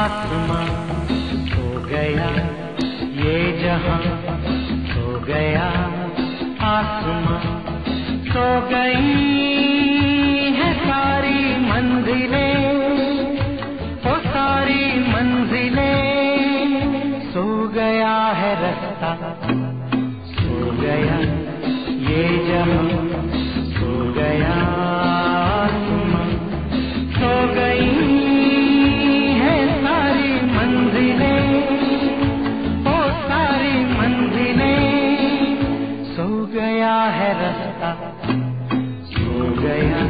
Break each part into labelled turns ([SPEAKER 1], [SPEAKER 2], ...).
[SPEAKER 1] आसमां सो गया, ये जहां सो गया, आसमां सो गई है सारी मंजिलें, ओ सारी मंजिलें, सो गया है रास्ता, सो गया ये जहां, सो गया आसमां सो गई है सारी मंजिलें, ओ सारी मंजिलें, सो गया है रास्ता, सो गया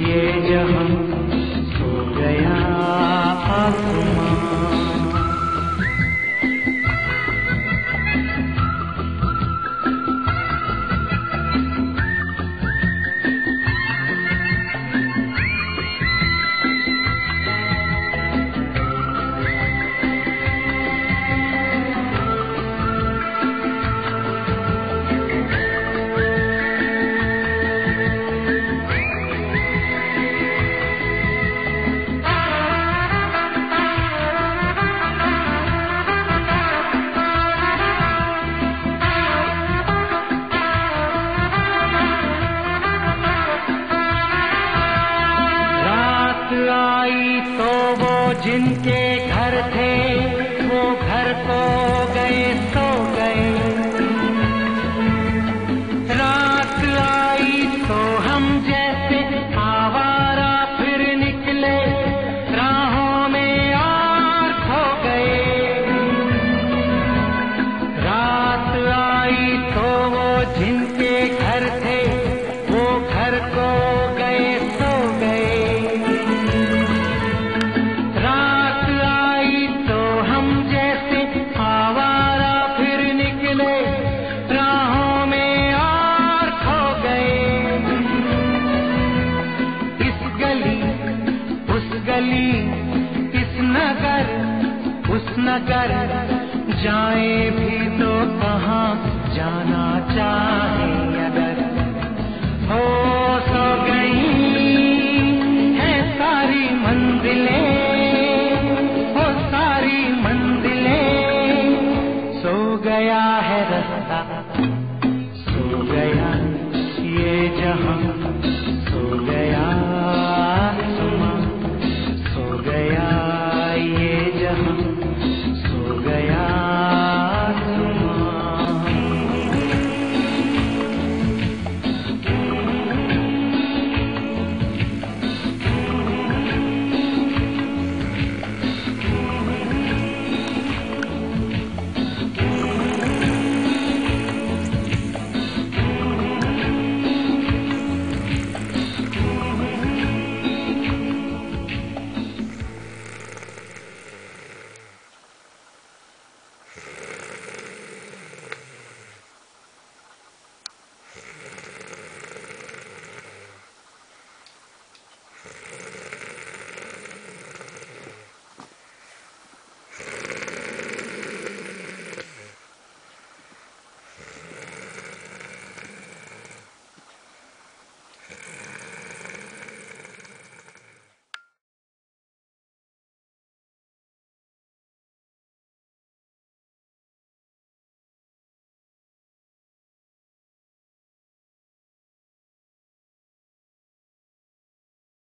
[SPEAKER 1] ये जहां, सो गया आसमां। आई तो वो जिनके घर थे, वो घर को गए सो गए, रात आई तो हम जैसे आवारा फिर निकले राहों में और खो गए, रात आई तो वो जिनके घर थे, वो घर को गए सो गए, इस नगर उस नगर जाए भी तो कहाँ जाना चाहे अगर, हो सो गई है सारी मंजिलें, हो सारी मंजिलें, सो गया है रास्ता, सो गया ये जहां, सो गया आसमां, सो गया ये जहां, सो गया आसमां।